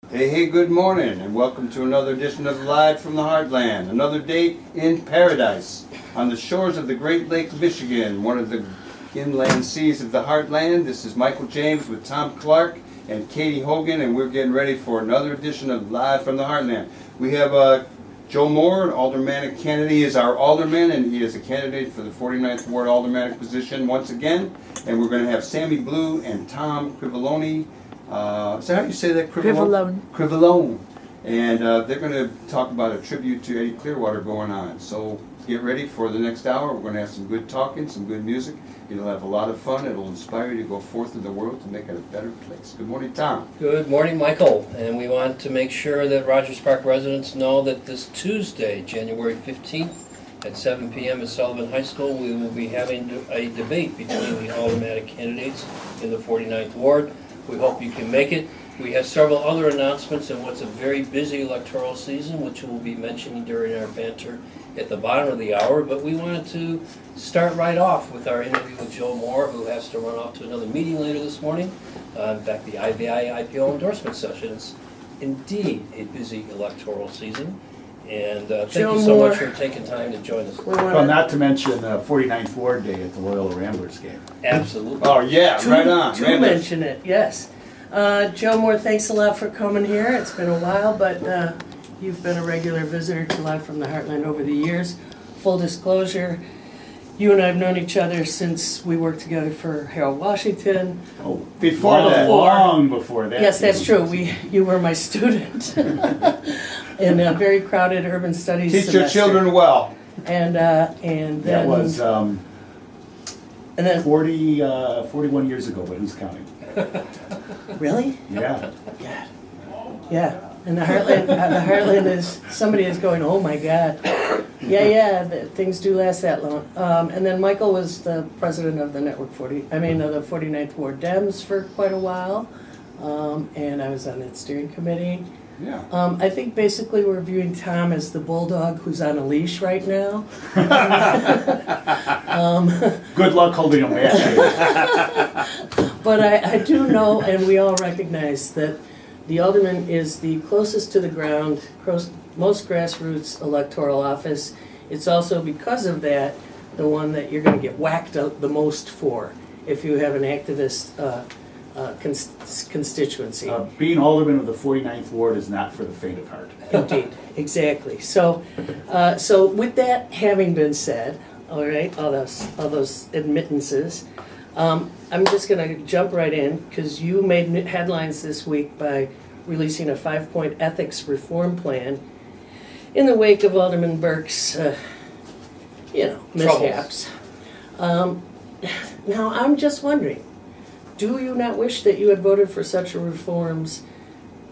Hey, good morning, and welcome to another edition of Live from the Heartland. Another day in paradise on the shores of the Great Lake, Michigan, one of the inland seas of the Heartland. This is Michael James with Tom Clark and Katie Hogan, and we're getting ready for another edition of Live from the Heartland. We have Joe Moore, an aldermanic candidate. He is our alderman, and he is a candidate for the 49th Ward aldermanic position once again. And we're going to have Sammy Blue and Tom Crivolone. Is that how you say that? Crivolone. Crivolone. And they're going to talk about a tribute to Eddie Clearwater going on. So get ready for the next hour. We're going to have some good talking, some good music. You'll have a lot of fun. It'll inspire you to go forth in the world to make it a better place. Good morning, Tom. Good morning, Michael. And we want to make sure that Rogers Park residents know that this Tuesday, January 15th, at 7 p.m. at Sullivan High School, we will be having a debate between the aldermanic candidates in the 49th Ward. We hope you can make it. We have several other announcements in what's a very busy electoral season, which we'll be mentioning during our banter at the bottom of the hour. But we wanted to start right off with our interview with Joe Moore, who has to run off to another meeting later this morning. In fact, the IVI IPO endorsement session is indeed a busy electoral season. And thank you so much for taking time to join us. Well, not to mention 49th Ward Day at the Loyola Ramblers game. Absolutely. Oh, yeah, right on. To mention it, yes. Joe Moore, thanks a lot for coming here. It's been a while, but you've been a regular visitor to Live from the Heartland over the years. Full disclosure, you and I have known each other since we worked together for Harold Washington. Oh, before that. Long before that. Yes, that's true. You were my student in a very crowded urban studies Teach semester. your children well. And then That was and then 41 years ago, but who's counting? really? Yeah. God. Yeah. And the Heartland is, somebody is going, oh my God. Yeah, things do last that long. And then Michael was the president of the of the 49th Ward Dems for quite a while. And I was on that steering committee. Yeah. I think basically we're viewing Tom as the bulldog who's on a leash right now. Good luck holding him back. But I do know, and we all recognize, that the alderman is the closest to the ground, most grassroots electoral office. It's also because of that the one that you're going to get whacked out the most for if you have an activist constituency. Being alderman of the 49th Ward is not for the faint of heart. Indeed, exactly. So with that having been said, all right, all those admittances, I'm just going to jump right in because you made headlines this week by releasing a 5-point ethics reform plan in the wake of Alderman Burke's, mishaps. Now, I'm just wondering, do you not wish that you had voted for such reforms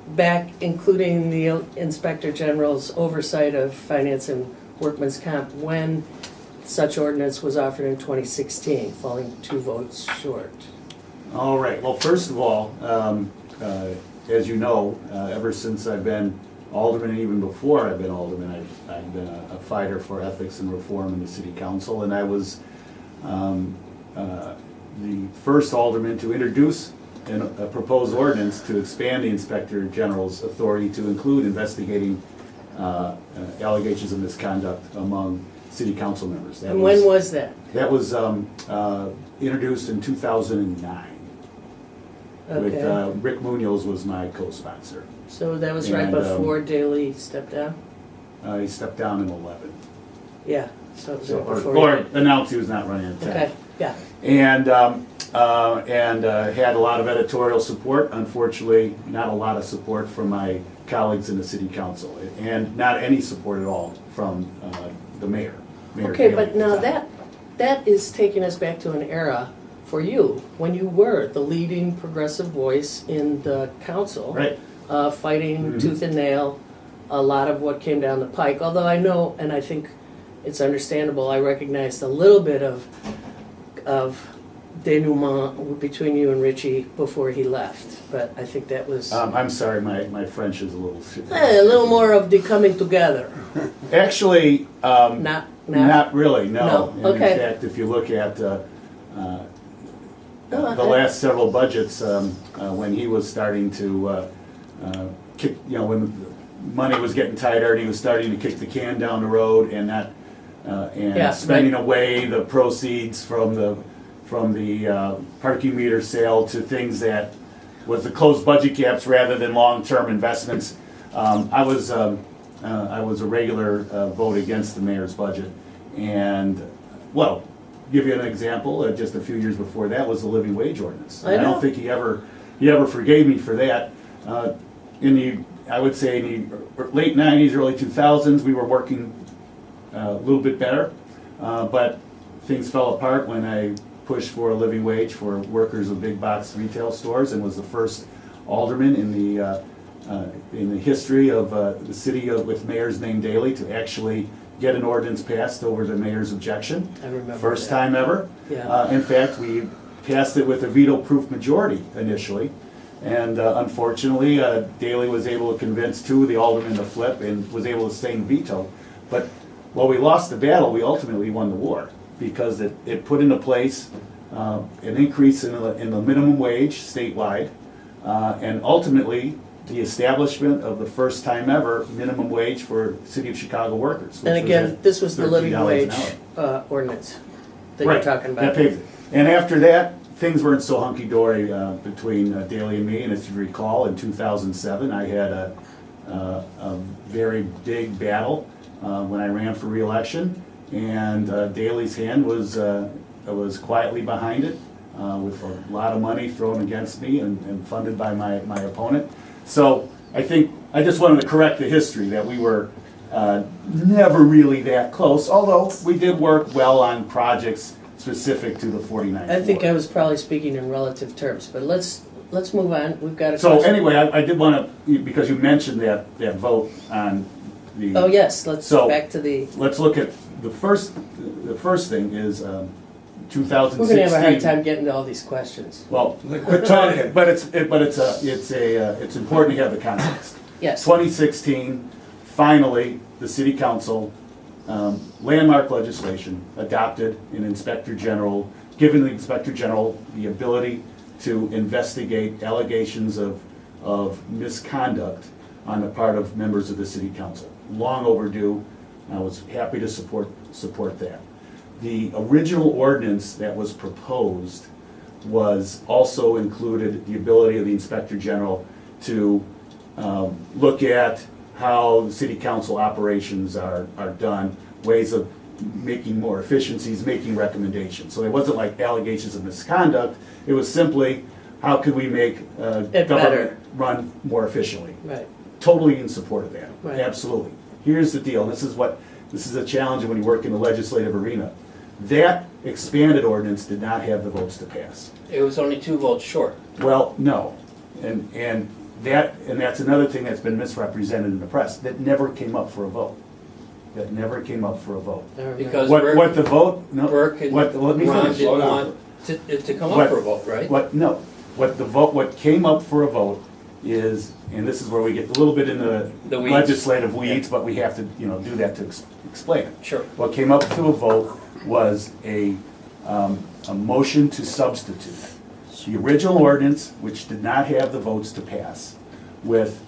back, including the Inspector General's oversight of finance and workman's comp, when such ordinance was offered in 2016, falling 2 votes short? All right. Well, first of all, as you know, ever since I've been alderman, and even before I've been alderman, I've been a fighter for ethics and reform in the city council, and I was the first alderman to introduce a proposed ordinance to expand the Inspector General's authority to include investigating allegations of misconduct among city council members. And when was that? That was introduced in 2009. Okay. With Rick Munoz was my co-sponsor. So that was right before Daley stepped down? He stepped down in 11. Yeah, so it was right Or before. announced he was not running in 10. Okay, yeah. And had a lot of editorial support. Unfortunately, not a lot of support from my colleagues in the city council, and not any support at all from the mayor. Okay, but now that is taking us back to an era for you when you were the leading progressive voice in the council, Right. Fighting tooth and nail a lot of what came down the pike. Although I know, and I think it's understandable, I recognized a little bit of denouement between you and Richie before he left, but I think that was I'm sorry, my French is a little... a little more of the coming together. Actually, Not really, no. No, okay. In fact, if you look at the last several budgets, when he was starting to kick, when the money was getting tighter and he was starting to kick the can down the road and not, Yeah, spending right. away the proceeds from the parking meter sale to things that was the closed budget gaps rather than long-term investments. I was a regular vote against the mayor's budget, and well, give you an example. Just a few years before that was the living wage ordinance. I know. don't think he ever forgave me for that. I would say in the late '90s, early 2000s, we were working a little bit better, but things fell apart when I pushed for a living wage for workers of big box retail stores and was the first alderman in the history of the city with mayors named Daley to actually get an ordinance passed over the mayor's objection. I remember First that. time ever. Yeah. In fact, we passed it with a veto-proof majority initially. And unfortunately, Daley was able to convince two of the aldermen to flip and was able to sustain veto. But while we lost the battle, we ultimately won the war because it put into place an increase in the minimum wage statewide, and ultimately the establishment of the first time ever minimum wage for City of Chicago workers. And again, this was the living $13 wage an hour. ordinance that Right, you're talking about. that paved it. And after that, things weren't so hunky-dory between Daley and me, and as you recall, in 2007, I had a very big battle when I ran for re-election, and Daley's hand was quietly behind it, with a lot of money thrown against me and funded by my opponent. So I think, I just wanted to correct the history that we were never really that close, although we did work well on projects specific to the 49th I think ward. I was probably speaking in relative terms, but let's move on. We've got a So question. anyway, I did want to, because you mentioned that vote on the. Oh, yes, let's So- back to the, Let's look at the first thing is 2016. we're gonna have a hard time getting to all these questions. Well, Quit talking. but it's important to have the context. Yes, 2016, finally, the city council, landmark legislation adopted an inspector general, giving the inspector general the ability to investigate allegations of misconduct on the part of members of the city council. Long overdue. I was happy to support that. The original ordinance that was proposed was also included the ability of the inspector general to look at how the city council operations are done, ways of making more efficiencies, making recommendations. So it wasn't like allegations of misconduct, it was simply, how could we make better. government run more efficiently? right. Totally in support of that, Right. absolutely. Here's the deal, and this is a challenge when you work in the legislative arena. That expanded ordinance did not have the votes to pass. It was only 2 votes short. Well, no, and that's another thing that's been misrepresented in the press, that never came up for a vote. That never came up for a vote. I remember. Because What the vote, no, Burke and let me Ron finish. didn't Hold on. want it to come What- up for a vote, right? What came up for a vote is, and this is where we get a little bit in the The weeds. legislative weeds, but we have to, do that to explain it. Sure. What came up to a vote was a motion to substitute the original ordinance, which did not have the votes to pass, with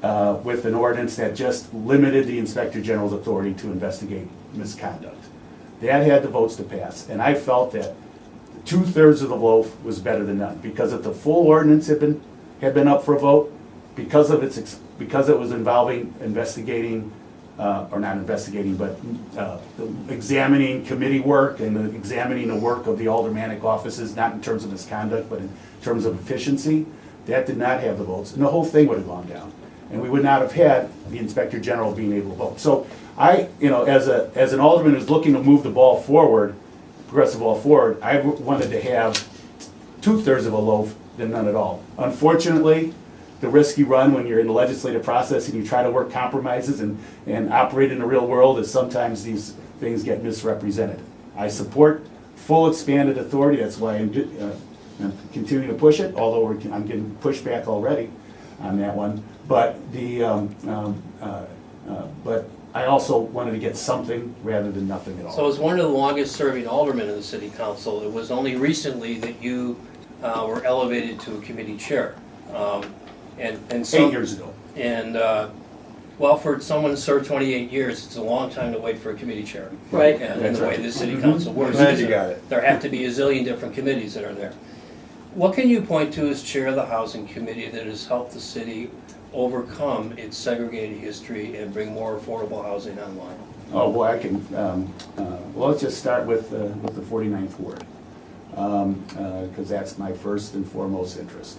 an ordinance that just limited the inspector general's authority to investigate misconduct. That had the votes to pass, and I felt that 2/3 of the loaf was better than none, because if the full ordinance had been up for a vote, because it was involving investigating, or not investigating, but examining committee work and examining the work of the aldermanic offices, not in terms of misconduct, but in terms of efficiency, that did not have the votes, and the whole thing would have gone down. And we would not have had the inspector general being able to vote. So I, as an alderman who's looking to move the ball forward, progressive ball forward, I wanted to have 2/3 of a loaf than none at all. Unfortunately, the risk you run when you're in the legislative process and you try to work compromises and operate in the real world is sometimes these things get misrepresented. I support full expanded authority, that's why I'm continuing to push it, although I'm getting pushback already on that one. But but I also wanted to get something rather than nothing at all. So as one of the longest serving aldermen in the city council, it was only recently that you were elevated to a committee chair. And so. 8 years ago. And, well, for someone who served 28 years, it's a long time to wait for a committee chair. Right. And the way the city council works. Glad you got it. There have to be a zillion different committees that are there. What can you point to as chair of the housing committee that has helped the city overcome its segregated history and bring more affordable housing online? Oh, boy, I can, well, let's just start with the 49th Ward, because that's my first and foremost interest.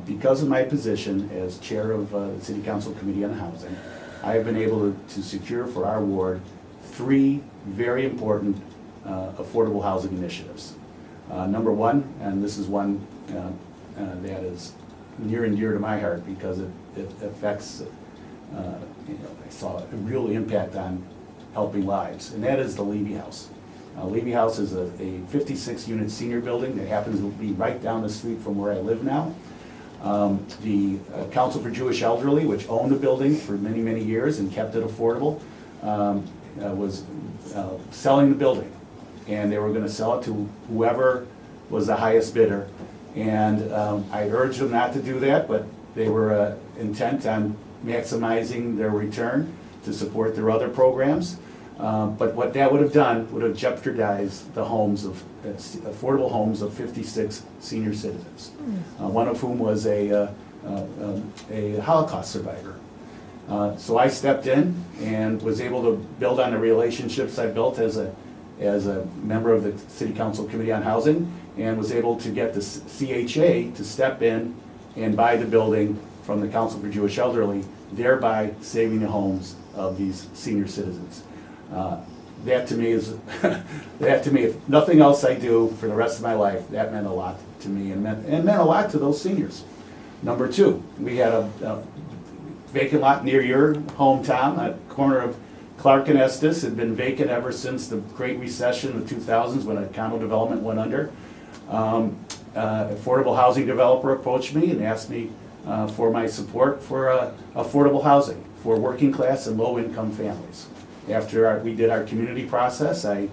Because of my position as chair of the City Council Committee on Housing, I have been able to secure for our ward 3 very important affordable housing initiatives. Number one, and this is one that is near and dear to my heart because it affects, I saw a real impact on helping lives, and that is the LFTH House. LFTH House is a 56-unit senior building that happens to be right down the street from where I live now. The Council for Jewish Elderly, which owned the building for many, many years and kept it affordable, was selling the building. And they were going to sell it to whoever was the highest bidder. And I urged them not to do that, but they were intent on maximizing their return to support their other programs. But what that would have done would have jeopardized the homes of, affordable homes of 56 senior citizens, one of whom was a Holocaust survivor. So I stepped in and was able to build on the relationships I built as a member of the City Council Committee on Housing, and was able to get the CHA to step in and buy the building from the Council for Jewish Elderly, thereby saving the homes of these senior citizens. That to me is, that to me, if nothing else I do for the rest of my life, that meant a lot to me and meant a lot to those seniors. Number 2, we had a vacant lot near your hometown, at the corner of Clark and Estes. Had been vacant ever since the Great Recession of the 2000s when a condo development went under. Affordable housing developer approached me and asked me for my support for affordable housing for working class and low income families. After we did our community process, I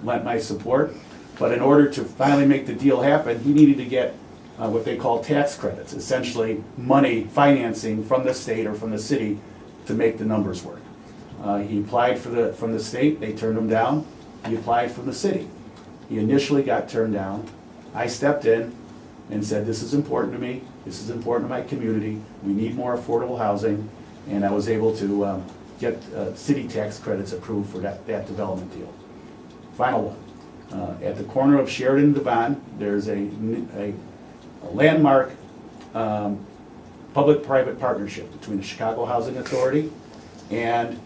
lent my support, but in order to finally make the deal happen, he needed to get what they call tax credits, essentially money, financing from the state or from the city to make the numbers work. He applied from the state, they turned him down. He applied from the city. He initially got turned down. I stepped in and said, this is important to me, this is important to my community, we need more affordable housing, and I was able to get city tax credits approved for that development deal. Final one, at the corner of Sheridan and Devon, there's a landmark public-private partnership between the Chicago Housing Authority and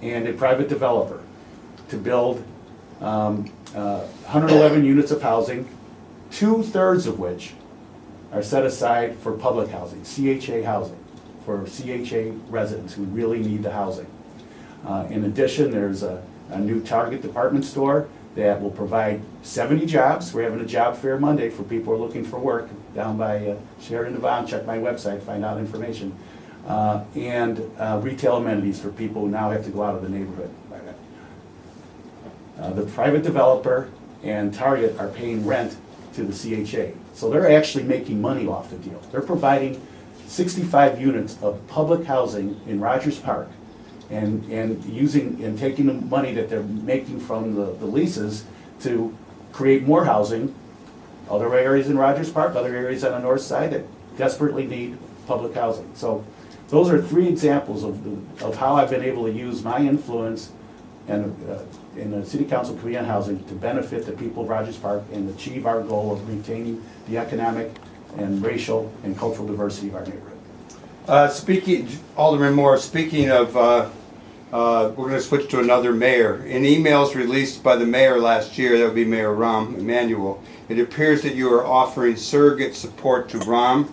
a private developer to build 111 units of housing, 2/3 of which are set aside for public housing, CHA housing, for CHA residents who really need the housing. In addition, there's a new Target department store that will provide 70 jobs. We're having a job fair Monday for people who are looking for work down by Sheridan Devon. Check my website, find out information. And retail amenities for people who now have to go out of the neighborhood. The private developer and Target are paying rent to the CHA. So they're actually making money off the deal. They're providing 65 units of public housing in Rogers Park and taking the money that they're making from the leases to create more housing. Other areas in Rogers Park, other areas on the north side that desperately need public housing. So those are 3 examples of how I've been able to use my influence and in the City Council Committee on Housing to benefit the people of Rogers Park and achieve our goal of maintaining the economic and racial and cultural diversity of our neighborhood. Alderman Moore, speaking of, we're going to switch to another mayor. In emails released by the mayor last year, that would be Mayor Rahm Emanuel, it appears that you are offering surrogate support to Rahm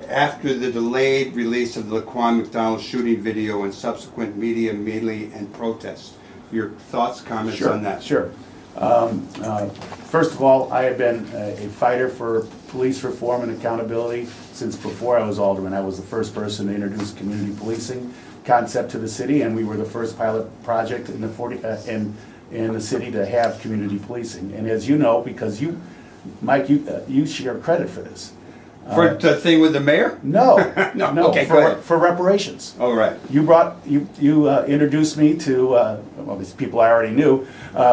after the delayed release of the Laquan McDonald shooting video and subsequent media melee and protests. Your thoughts, comments on that? Sure. First of all, I have been a fighter for police reform and accountability since before I was alderman. I was the first person to introduce community policing concept to the city, and we were the first pilot project in the city to have community policing. And as you know, because Mike, you share credit for this. For the thing with the mayor? No, No, no, okay, go ahead. for reparations. All right. You introduced me to, well, these people I already knew,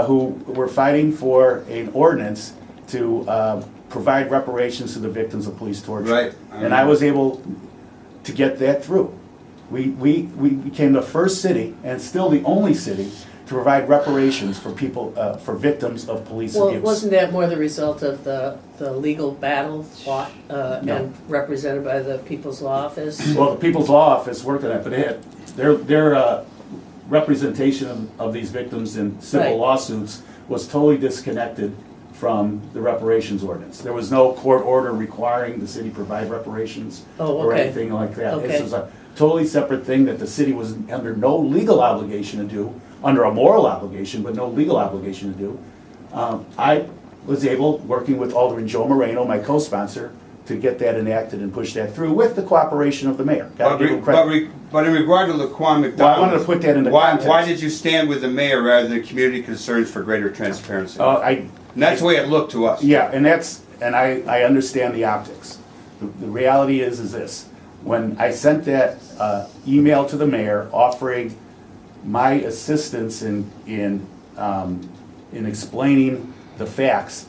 who were fighting for an ordinance to provide reparations to the victims of police torture. Right. And I was able to get that through. We became the first city, and still the only city, to provide reparations for people, for victims of police Well, abuse. wasn't that more the result of the legal battle fought and represented by the People's Law Office? Well, the People's Law Office worked on it, but they had, their representation of these victims in civil Right. lawsuits was totally disconnected from the reparations ordinance. There was no court order requiring the city provide reparations Oh, or okay. anything like that. Okay. This is a totally separate thing that the city was under no legal obligation to do, under a moral obligation, but no legal obligation to do. I was able, working with Alderman Joe Moreno, my co-sponsor, to get that enacted and push that through with the cooperation of the mayor. Gotta give him credit. But in regard to Laquan McDonald, Well, I wanted to put that into context. Why did you stand with the mayor rather than community concerns for greater transparency? And that's the way it looked to us. Yeah, and I understand the optics. The reality is this: when I sent that email to the mayor offering my assistance in explaining the facts,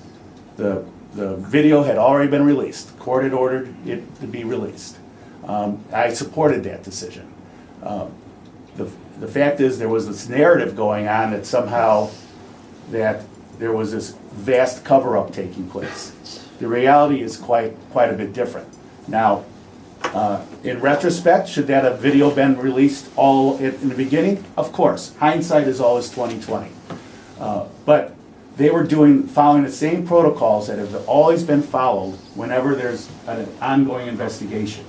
the video had already been released. The court had ordered it to be released. I supported that decision. The fact is, there was this narrative going on that somehow that there was this vast cover-up taking place. The reality is quite a bit different. Now, in retrospect, should that have video been released all in the beginning? Of course, hindsight is always 20/20. But they were following the same protocols that have always been followed whenever there's an ongoing investigation.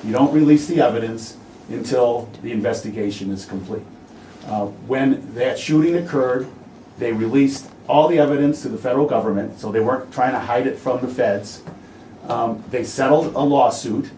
You don't release the evidence until the investigation is complete. When that shooting occurred, they released all the evidence to the federal government, so they weren't trying to hide it from the feds. They settled a lawsuit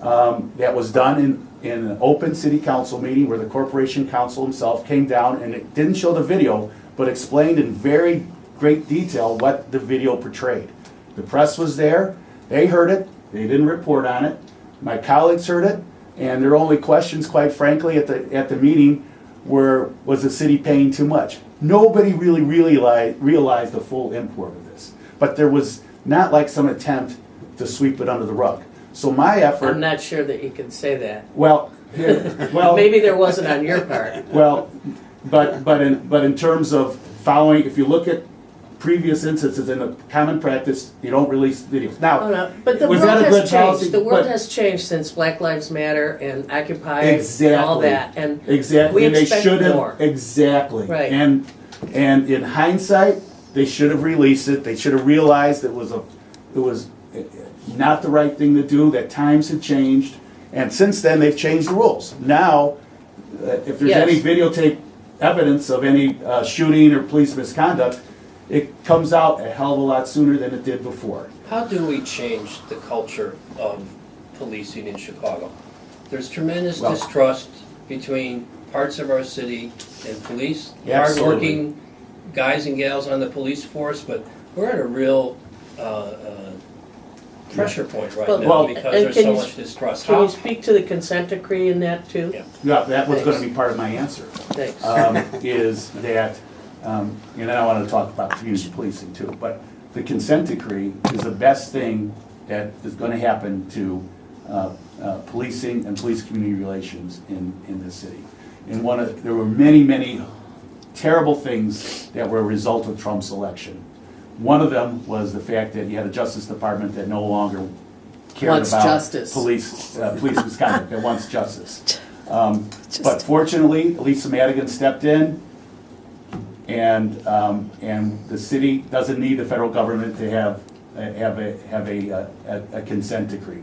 that was done in an open city council meeting where the corporation counsel himself came down, and it didn't show the video, but explained in very great detail what the video portrayed. The press was there, they heard it, they didn't report on it. My colleagues heard it, and their only questions, quite frankly, at the meeting were, was the city paying too much? Nobody really realized the full import of this. But there was not like some attempt to sweep it under the rug. So my effort... I'm not sure that you can say that. Well, Maybe there wasn't on your part. well, but in terms of following, if you look at previous instances in the common practice, you don't release videos. Now, Oh, no. But the was world that a has good changed. policy? The world But- has changed since Black Lives Matter and Occupy Exactly. and all that. And Exactly, we and they expect should have, more. exactly. Right. And in hindsight, they should have released it, they should have realized it was not the right thing to do, that times had changed, and since then, they've changed the rules. Now, if there's Yes. any videotape evidence of any shooting or police misconduct, it comes out a hell of a lot sooner than it did before. How do we change the culture of policing in Chicago? There's tremendous Well- distrust between parts of our city and police, Absolutely. hardworking guys and gals on the police force, but we're at a real pressure point right But- now Well, because and there's can so you- much distrust. Can How- you speak to the consent decree in that too? Yeah. Yeah, that was gonna Thanks. be part of my answer. Thanks. Is that, and then I want to talk about community policing too, but the consent decree is the best thing that is going to happen to policing and police community relations in this city. And there were many terrible things that were a result of Trump's election. One of them was the fact that you had a Justice Department that no longer cared Wants about justice. police misconduct, that wants justice. But fortunately, Lisa Madigan stepped in, and the city doesn't need the federal government to have a consent decree.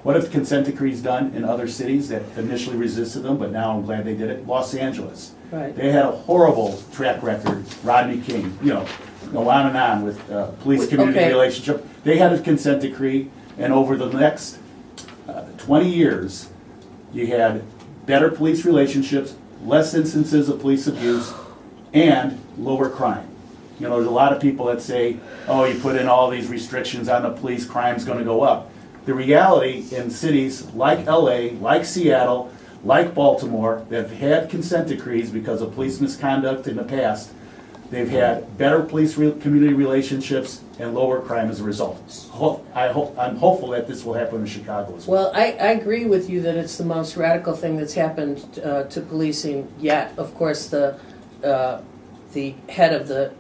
What have consent decrees done in other cities that initially resisted them, but now I'm glad they did it? Los Angeles. Right. They had a horrible track record, Rodney King, go on and on with police-community Okay. relationship. They had a consent decree, and over the next 20 years, you had better police relationships, less instances of police abuse, and lower crime. There's a lot of people that say, oh, you put in all these restrictions on the police, crime's gonna go up. the reality in cities like LA, like Seattle, like Baltimore, that have had consent decrees because of police misconduct in the past, they've had better community relationships and lower crime as a result. I'm hopeful that this will happen in Chicago as well. Well, I agree with you that it's the most radical thing that's happened to policing yet. Of course, the head of the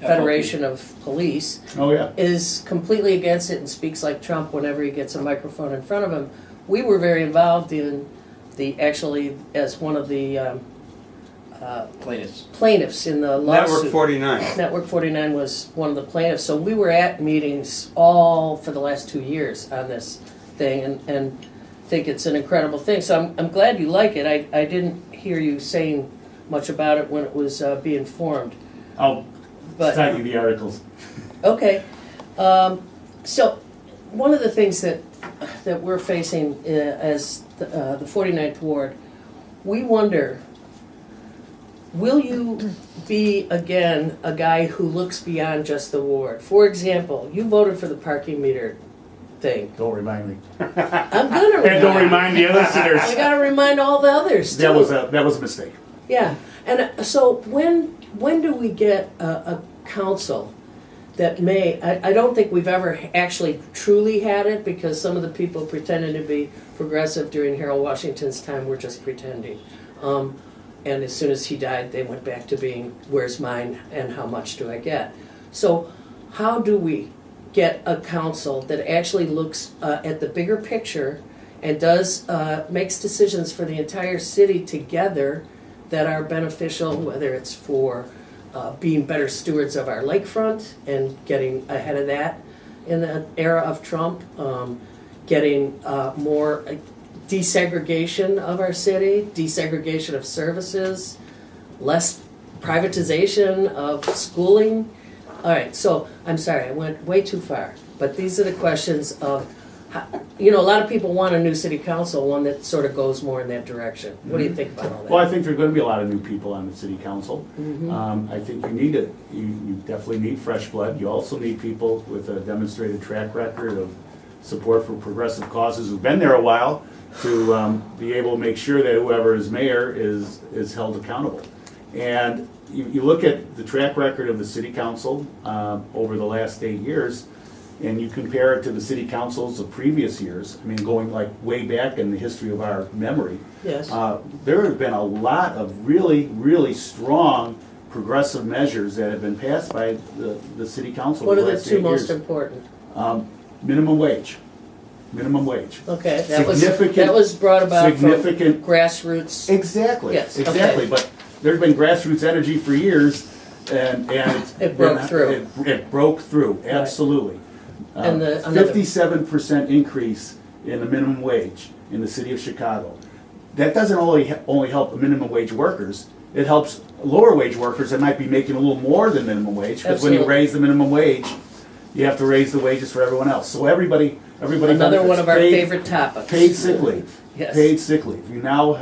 Federation of Police Oh, yeah. is completely against it and speaks like Trump whenever he gets a microphone in front of him. We were very involved in as one of the plaintiffs in the lawsuit. Network 49. Network 49 was one of the plaintiffs, so we were at meetings all for the last 2 years on this thing, and think it's an incredible thing. So I'm glad you like it. I didn't hear you saying much about it when it was being formed. I'll But cite you the articles. okay, so one of the things that we're facing as the 49th Ward, we wonder, will you be, again, a guy who looks beyond just the ward? For example, you voted for the parking meter thing. Don't remind me. I'm gonna And don't remind. remind the other sitters. I gotta remind all the others too. That was a mistake. Yeah, and so when do we get a council that may, I don't think we've ever actually truly had it, because some of the people pretending to be progressive during Harold Washington's time were just pretending. And as soon as he died, they went back to being, where's mine and how much do I get? So how do we get a council that actually looks at the bigger picture and makes decisions for the entire city together that are beneficial, whether it's for being better stewards of our lakefront and getting ahead of that in the era of Trump, getting more desegregation of our city, desegregation of services, less privatization of schooling. All right, so I'm sorry, I went way too far, but these are the questions of, a lot of people want a new city council, one that sort of goes more in that direction. What do you think about all that? Well, I think there are going to be a lot of new people on the city council. Mm-hmm. I think you need it. You definitely need fresh blood. You also need people with a demonstrated track record of support for progressive causes who've been there a while to be able to make sure that whoever is mayor is held accountable. And you look at the track record of the city council over the last 8 years, and you compare it to the city councils of previous years, I mean, going like way back in the history of our memory, Yes. there have been a lot of really, really strong progressive measures that have been passed by the city council What over are the the last two 8 most years. important? Minimum wage. Minimum wage. Okay, Significant- that was brought about from significant- grassroots. Exactly. Yes, okay. Exactly. But there's been grassroots energy for years, and It broke through. It broke through. Absolutely. And another- 57% increase in the minimum wage in the city of Chicago. That doesn't only help the minimum wage workers. It helps lower wage workers that might be making a little more than minimum wage. Because when you Absolutely. raise the minimum wage, you have to raise the wages for everyone else. So everybody Another benefits. one of our Paid- favorite topics. Paid sick leave. Yes. Paid sick leave. You now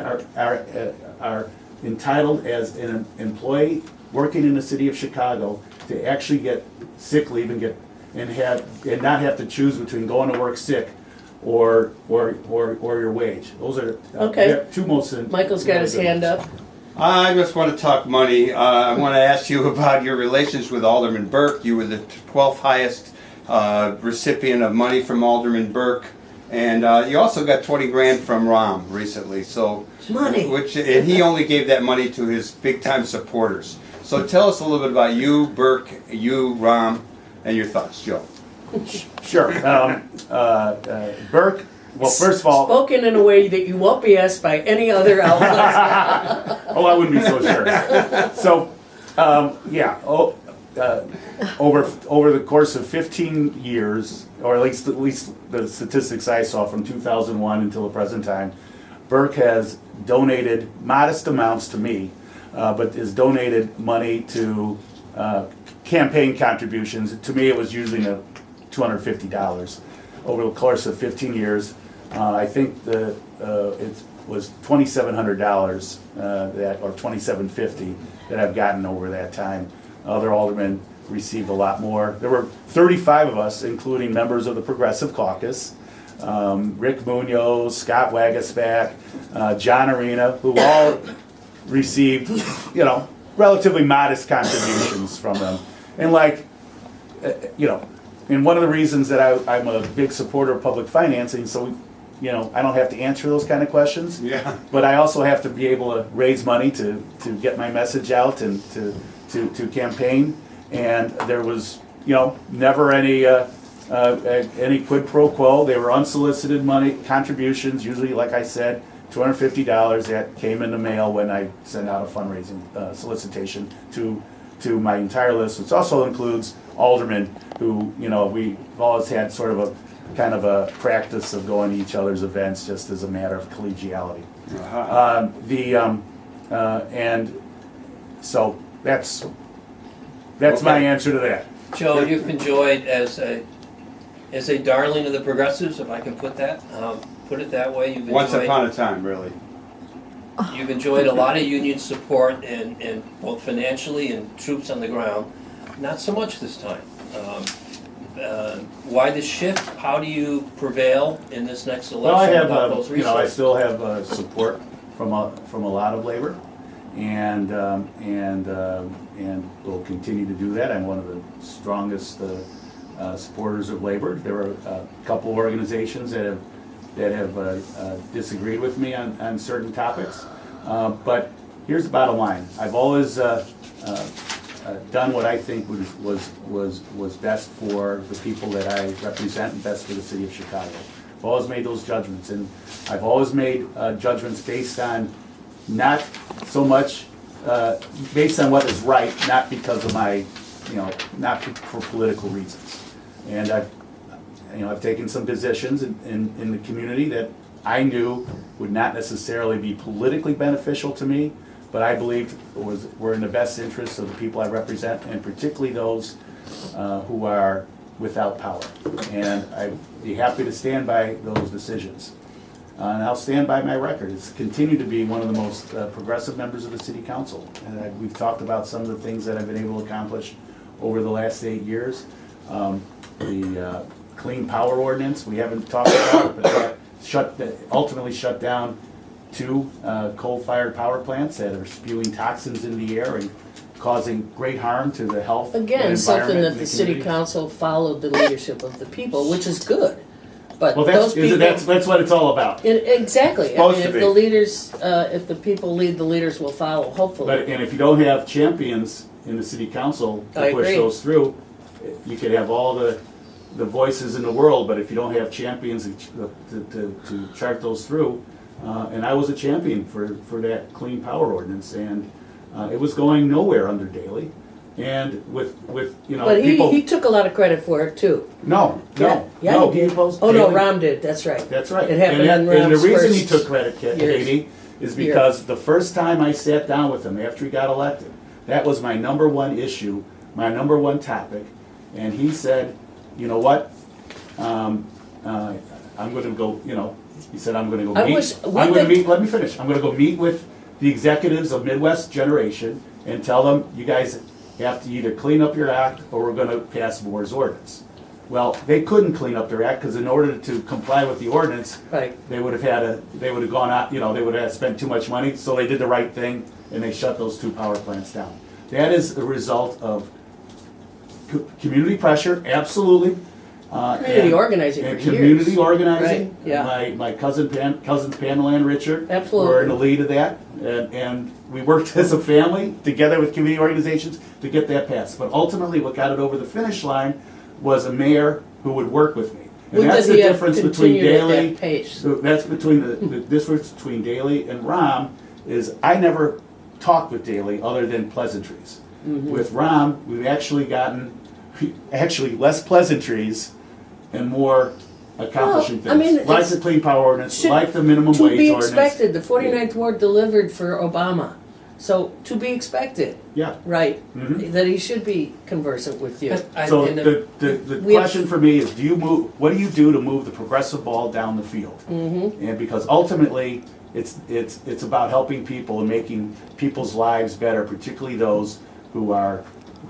are entitled as an employee working in the city of Chicago to actually get sick leave and not have to choose between going to work sick or your wage. Those are Okay. the two most. Michael's got his hand up. I just want to talk money. I want to ask you about your relations with Alderman Burke. You were the 12th highest recipient of money from Alderman Burke, and you also got 20 grand from Ram recently. So Money. and he only gave that money to his big-time supporters. So tell us a little bit about you, Burke, you, Ram, and your thoughts, Joe. Sure. Burke. Well, first of all, Spoken in a way that you won't be asked by any other outlet. oh, I wouldn't be so sure. So, yeah. Over the course of 15 years, or at least the statistics I saw from 2001 until the present time, Burke has donated modest amounts to me, but has donated money to campaign contributions. To me, it was usually $250 over the course of 15 years. I think it was $2,700 or $2,750 that I've gotten over that time. Other aldermen received a lot more. There were 35 of us, including members of the Progressive Caucus, Rick Munoz, Scott Wagasback, John Arena, who all received, relatively modest contributions from them. And and one of the reasons that I'm a big supporter of public financing, so I don't have to answer those kind of questions. Yeah. But I also have to be able to raise money to get my message out and to campaign. And there was, never any quid pro quo. They were unsolicited money contributions, usually, like I said, $250 that came in the mail when I sent out a fundraising solicitation to my entire list, which also includes aldermen who, we've always had sort of a kind of a practice of going to each other's events just as a matter of collegiality. And so that's my answer to that. Joe, you've enjoyed as a darling of the progressives, if I can put it that way. Once upon a time, really. You've enjoyed a lot of union support and both financially and troops on the ground. Not so much this time. Why the shift? How do you prevail in this next election? Well, I have, without those I resources? still have support from a lot of labor, and will continue to do that. I'm one of the strongest supporters of labor. There are a couple organizations that have disagreed with me on certain topics, but here's the bottom line. I've always done what I think was best for the people that I represent and best for the city of Chicago. I've always made those judgments, and I've always made judgments based on not so much based on what is right, not because of my, not for political reasons. And I've taken some positions in the community that I knew would not necessarily be politically beneficial to me, but I believed were in the best interest of the people I represent, and particularly those who are without power. And I'd be happy to stand by those decisions. And I'll stand by my record. It's continued to be one of the most progressive members of the city council. And we've talked about some of the things that I've been able to accomplish over the last 8 years. The clean power ordinance, we haven't talked about, but that ultimately shut down 2 coal-fired power plants that are spewing toxins into the air and causing great harm to the health and Again, something environment that in the city community. council followed the leadership of the people, which is good. But Well, those people. that's what it's all about. Exactly. Supposed to If be. the leaders, if the people lead, the leaders will follow, hopefully. And if you don't have champions in the city council I to push agree. those through, you could have all the voices in the world, but if you don't have champions to chart those through, and I was a champion for that clean power ordinance, and it was going nowhere under Daley, and with But people. he took a lot of credit for it too. No, Yeah, he did. opposed Oh, no, Daley. Ram did, that's right. That's right. It happened and in and the Ram's reason he first took credit, years. Katie, is because the first time I sat down with him after he got elected, that was my number one issue, my number one topic, and he said, you know what, I'm going to go, he said, I'm going to go I meet. wish we I'm going to could- meet. Let me finish. I'm going to go meet with the executives of Midwest Generation and tell them, you guys have to either clean up your act or we're going to pass Moore's ordinance. Well, they couldn't clean up their act because in order to comply with the ordinance, Right. they would have gone out, they would have spent too much money, so they did the right thing and they shut those 2 power plants down. That is the result of community pressure, absolutely. Community organizing and for years. community organizing. Right, yeah. My cousins Pamela and Richard Absolutely. were in the lead of that, and we worked as a family together with community organizations to get that passed. But ultimately, what got it over the finish line was a mayor who would work with me. And Would that's that the he have difference between continued at Daley. that pace? That's between the difference between Daley and Ram is I never talked with Daley other than pleasantries. Mm-hmm. With Ram, we've actually gotten less pleasantries and more accomplishing Well, I things. mean, Like it's- the clean power ordinance, should- like the minimum To wage be ordinance. expected, the 49th Ward delivered for Obama. So, to be expected, Yeah. right, Mhm. that he should be conversant with you. So And the We have- question for me is, what do you do to move the progressive ball down the field? Mm-hmm. And because ultimately, it's about helping people and making people's lives better, particularly those who are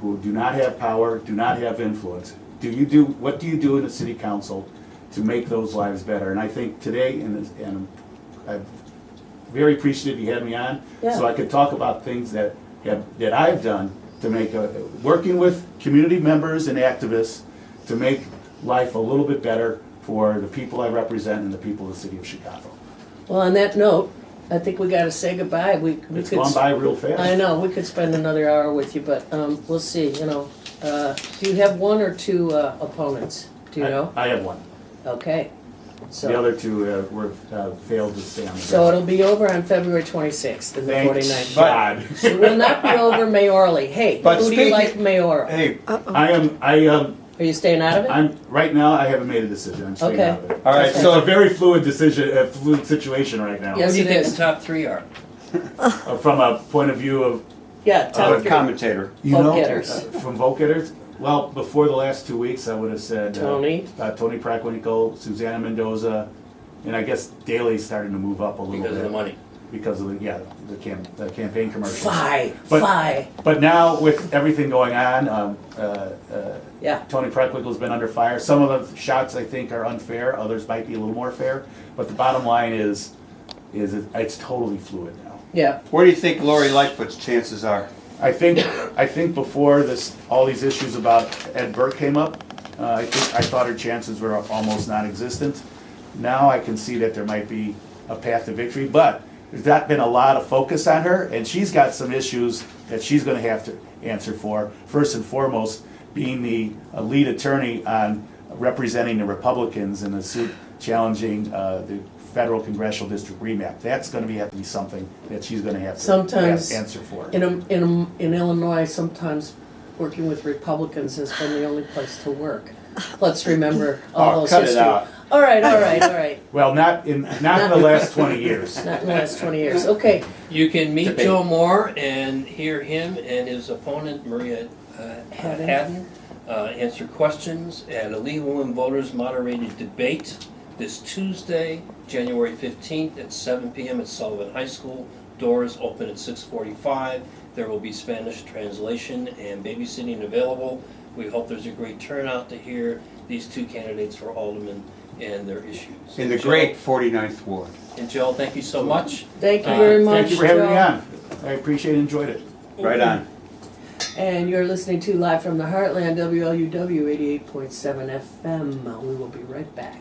who do not have power, do not have influence, what do you do in the city council to make those lives better? And I think today, and I'm very appreciative you had me on, so I could talk about things that I've done to make, working with community members and activists to make life a little bit better for the people I represent and the people of the city of Chicago. Well, on that note, I think we gotta say goodbye. It's gone by real fast. I know, we could spend another hour with you, but we'll see, you know. Do you have one or two opponents? Do you know? I have one. Okay. The So, other two failed to stay on the so ballot. it'll be over on February 26th and the Thank 49th. God. It will not be over mayorally. Hey, But who do you speaking- like mayoral? Hey, Are you staying out of it? Right now, I haven't made a decision. I'm staying Okay. out of it. all right, Okay. It's a so very fluid decision, fluid situation right now. Yes. What do you it think is. the top three are? From a point of view of, Yeah, a top three. commentator. Vote getters. from vote getters, well, before the last 2 weeks, I would have said Tony. Tony Prakwinikel, Susanna Mendoza, and I guess Daley's starting to move up a little bit. Because of the money. Because of the campaign commercials. Fie, But- fie. But now with everything going on, Yeah. Tony Preckwinkle's been under fire. Some of the shots I think are unfair, others might be a little more fair. But the bottom line is it's totally fluid now. Yeah. Where do you think Lori Lightfoot's chances are? I think before all these issues about Ed Burke came up, I thought her chances were almost non-existent. Now I can see that there might be a path to victory, but there's not been a lot of focus on her, and she's got some issues that she's going to have to answer for. First and foremost, being the lead attorney on representing the Republicans in the suit challenging the federal congressional district remap. That's going to have to be something that she's going to have to Sometimes answer for. In Illinois, sometimes working with Republicans has been the only place to work. Let's remember all Oh, those cut it history. out. All right. Well, not in the last 20 years. Not in the last 20 years. Okay. You can meet Debate. Joe Moore and hear him and his opponent, Maria Haddon, answer questions at a League of Women Voters moderated debate this Tuesday, January 15th at 7 p.m. at Sullivan High School. Doors open at 6:45. There will be Spanish translation and babysitting available. We hope there's a great turnout to hear these two candidates for alderman and their issues. In the Joe- great 49th Ward. And Joe, thank you so much. Thank you very much, Thank you for having me Joe. on. I appreciate it, enjoyed it. Right on. And you're listening to Live from the Heartland, WLUW 88.7 FM. We will be right back.